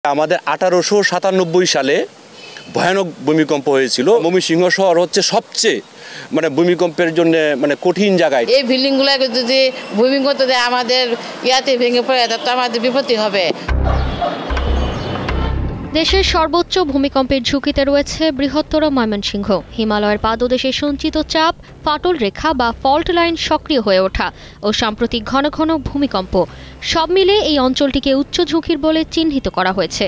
আমাদের 1897 সালে ভয়ানক ভূমিকম্প হয়েছিল। ময়মনসিংহ শহর হচ্ছে সবচেয়ে ভূমিকম্পের জন্য কঠিন জায়গায়। এই বিল্ডিংগুলো যদি ভূমিকম্প দেয় আমাদের ইয়াতে ভেঙে পড়ে তো আমাদের বিপত্তি হবে। দেশের সর্বোচ্চ ভূমিকম্পের ঝুঁকিতে রয়েছে বৃহত্তর ময়মনসিংহ। হিমালয়ের পাদদেশে সঞ্চিত চাপ, ফাটল রেখা বা ফল্ট লাইন সক্রিয় হয়ে ওঠা ও সাম্প্রতিক ঘন ঘন ভূমিকম্প সব মিলে এই অঞ্চলটিকে উচ্চ ঝুঁকির বলে চিহ্নিত করা হয়েছে।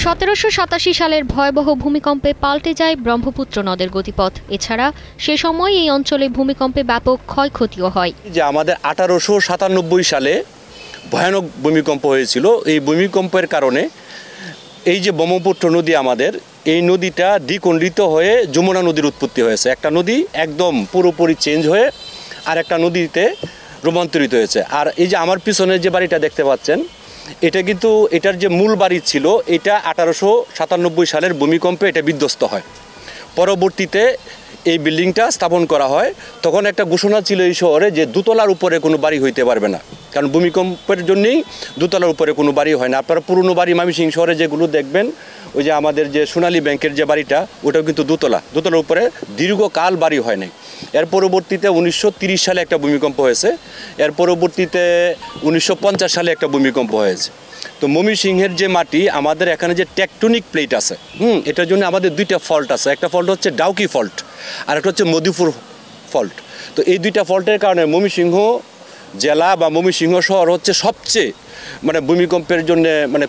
1787 সালের ভয়াবহ ভূমিকম্পে পাল্টে যায় ব্রহ্মপুত্র নদের গতিপথ। এছাড়া সে সময় এই অঞ্চলে ভূমিকম্পে ব্যাপক ক্ষয়ক্ষতিও হয়। যে আমাদের 1897 সালে ভয়ানক ভূমিকম্প হয়েছিল। এই ভূমিকম্পের কারণে এই যে ব্রহ্মপুত্র নদী আমাদের, এই নদীটা দ্বিখণ্ডিত হয়ে যমুনা নদীর উৎপত্তি হয়েছে। একটা নদী একদম পুরোপুরি চেঞ্জ হয়ে আর একটা নদীতে রূপান্তরিত হয়েছে। আর এই যে আমার পিছনে যে বাড়িটা দেখতে পাচ্ছেন, এটা কিন্তু এটার যে মূল বাড়ি ছিল, এটা 1897 সালের ভূমিকম্পে এটা বিধ্বস্ত হয়। পরবর্তীতে এই বিল্ডিংটা স্থাপন করা হয়। তখন একটা ঘোষণা ছিল এই শহরে যে দোতলার উপরে কোনো বাড়ি হইতে পারবে না, কারণ ভূমিকম্পের জন্যই দোতলার উপরে কোনো বাড়ি হয় না। আপনারা পুরনো বাড়ি ময়মনসিংহ শহরে যেগুলো দেখবেন, ওই যে আমাদের যে সোনালী ব্যাংকের যে বাড়িটা, ওটাও কিন্তু দোতলার উপরে দীর্ঘকাল বাড়ি হয় নাই। এর পরবর্তীতে 1930 সালে একটা ভূমিকম্প হয়েছে। এর পরবর্তীতে 1950 সালে একটা ভূমিকম্প হয়েছে। তো ময়মনসিংহের যে মাটি, আমাদের এখানে যে টেকটনিক প্লেট আছে, এটার জন্য আমাদের দুইটা ফল্ট আছে। একটা ফল্ট হচ্ছে ডাউকি ফল্ট, আর একটা হচ্ছে মধুপুর ফল্ট। তো এই দুইটা ফল্টের কারণে ময়মনসিংহ জেলা বা ময়মনসিংহ শহর হচ্ছে সবচেয়ে ভূমিকম্পের জন্য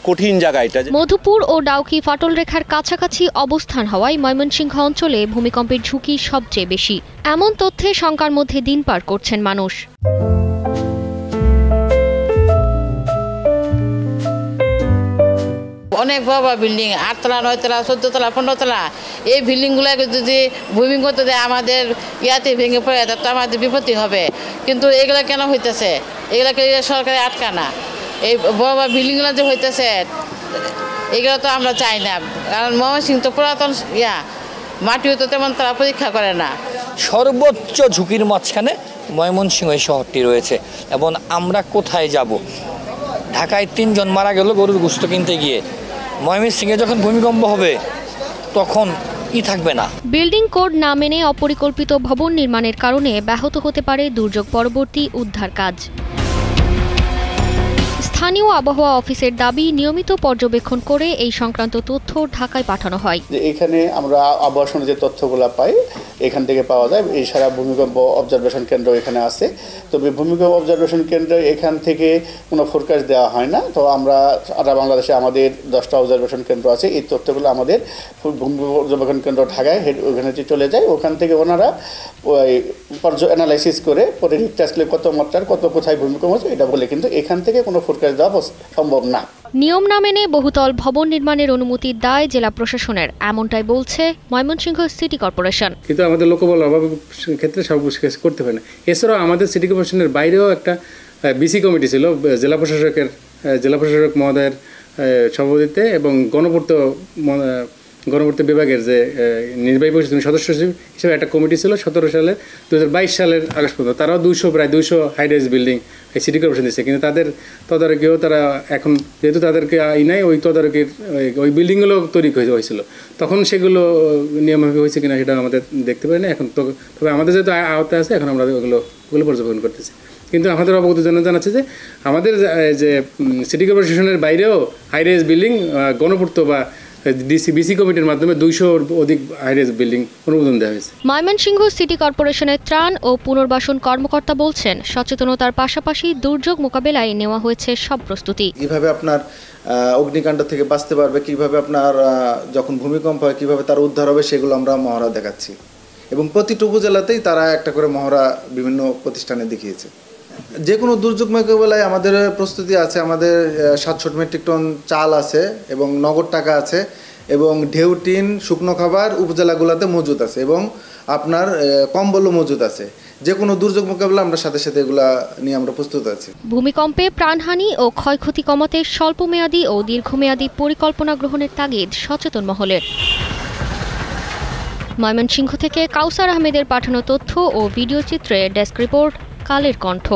কঠিন জায়গা। এটা মধুপুর ও ডাউকি ফাটল রেখার কাছাকাছি অবস্থান হওয়ায় ময়মনসিংহ অঞ্চলে ভূমিকম্পের ঝুঁকি সবচেয়ে বেশি। এমন তথ্যে শঙ্কার মধ্যে দিন পার করছেন মানুষ। অনেক বড় বড় বিল্ডিং, 8 তলা, 9 তলা, 14 তলা, 15 তলা, এই বিল্ডিংগুলো যদি ভূমিকম্প দেয় আমাদের ইয়াতে ভেঙে পড়ে তো আমাদের বিপত্তি হবে। কিন্তু এগুলো কেন হইতেছে? এগুলোকে সরকারি আটকানা। এই বড় বড় বিল্ডিংগুলো যে হইতেছে, এগুলো তো আমরা চাই না, কারণ ময়মনসিংহ তো পুরাতন মাটিও তো তেমন তারা পরীক্ষা করে না। সর্বোচ্চ ঝুঁকির মাঝখানে ময়মনসিংহ এই শহরটি রয়েছে। এবং আমরা কোথায় যাব? ঢাকায় 3 জন মারা গেল গরুর গোশত কিনতে গিয়ে। ময়মনসিংহে যখন ভূমিকম্প হবে তখন থাকবে না। বিল্ডিং কোড না মেনে অপরিকল্পিত ভবন নির্মাণের কারণে ব্যাহত হতে পারে দুর্যোগ পরবর্তী উদ্ধার কাজ। স্থানীয় আবহাওয়া অফিসের দাবি, নিয়মিত পর্যবেক্ষণ করে এই সংক্রান্ত তথ্য ঢাকায় পাঠানো হয়। এখানে আমরা আবহাওয়া যে তথ্যগুলো পাই, এখান থেকে পাওয়া যায়। এই সারা ভূমিকম্প অবজারভেশন কেন্দ্র এখানে আছে। তবে ভূমিকম্প অবজারভেশন কেন্দ্র এখান থেকে কোনো ফোরকাস্ট দেওয়া হয় না। তো আমরা সারা বাংলাদেশে আমাদের 10টা অবজারভেশন কেন্দ্র আছে। এই তথ্যগুলো আমাদের ভূমিকম্প অবজারভেশন কেন্দ্র ঢাকায় ওখানে চলে যায়। ওখান থেকে ওনারা অ্যানালাইসিস করে পরে রিক্টার স্কেলে কত মাত্রার কত কোথায় ভূমিকম্প হচ্ছে এটা বলে, কিন্তু এখান থেকে কোনো ফোরকাস্ট দেওয়া সম্ভব না। নিয়ম না মেনে বহুতল ভবন নির্মাণের অনুমতির দায় জেলা প্রশাসনের, এমনটাই বলছে ময়মনসিংহ সিটি কর্পোরেশন। কিন্তু আমাদের লোকবল অভাবের ক্ষেত্রে সব কিছু করতে পারে না। এছাড়াও আমাদের সিটি কর্পোরেশনের বাইরেও একটা বিসি কমিটি ছিল জেলা প্রশাসক মহোদয়ের সভাপতিত্বে, এবং গণপূর্ত বিভাগের যে নির্বাহী পরিষদের সদস্য হিসেবে একটা কমিটি ছিল 2022 সালের আগস্ট পর্যন্ত। তারাও প্রায় 200 হাইরাইজ বিল্ডিং এই সিটি কর্পোরেশন দিচ্ছে। কিন্তু তাদের তদারকিও তারা এখন, যেহেতু তাদেরকে নাই, ওই তদারকির ওই বিল্ডিংগুলো তৈরি হয়েছিল, তখন সেগুলো নিয়মভাবে হয়েছে কিনা সেটা আমাদের দেখতে পারি না এখন। তবে আমাদের যেহেতু আওতায় আছে, এখন আমরা ওগুলো পর্যবেক্ষণ করতেছি। কিন্তু আমাদের অবগতির জন্য জানাচ্ছে যে আমাদের যে সিটি কর্পোরেশনের বাইরেও হাইরাইজ বিল্ডিং গণপূর্ত বা বিসি কমিটির মাধ্যমে 200-র অধিক হাইরাইজ বিল্ডিং অনুমোদন দেওয়া হয়েছে। ময়মনসিংহ সিটি কর্পোরেশনের ত্রাণ ও পুনর্বাসন কর্মকর্তা বলছেন, সচেতনতার পাশাপাশি দুর্যোগ মোকাবেলায় নেওয়া হয়েছে সব প্রস্তুতি। কিভাবে আপনার অগ্নিকাণ্ড থেকে বাঁচতে পারবে, কিভাবে আপনার যখন ভূমিকম্প হয় কিভাবে তার উদ্ধার হবে, সেগুলো আমরা মহড়া দেখাচ্ছি। এবং প্রতিটি উপজেলাতেই তারা একটা করে মহড়া বিভিন্ন প্রতিষ্ঠানে দেখিয়েছে। যে কোনো দুর্যোগ মোকাবেলায় আমাদের প্রস্তুতি আছে। আমাদের 700 মেট্রিক টন চাল আছে এবং নগদ টাকা আছে, এবং ঢেউ টিন শুকনো খাবার উপজেলাগুলোতে মজুদ আছে, এবং আপনার কম্বলও মজুদ আছে। যে কোনো দুর্যোগ মোকাবেলা আমরা সাথে সাথে এগুলা নিয়ে আমরা প্রস্তুত আছি। ভূমিকম্পে প্রাণহানি ও ক্ষয়ক্ষতি কমাতে স্বল্পমেয়াদী ও দীর্ঘমেয়াদী পরিকল্পনা গ্রহণের তাগিদ সচেতন মহলের। ময়মনসিংহ থেকে কাউসার আহমেদের পাঠানো তথ্য ও ভিডিও চিত্রে ডেস্ক রিপোর্ট, কালের কণ্ঠ।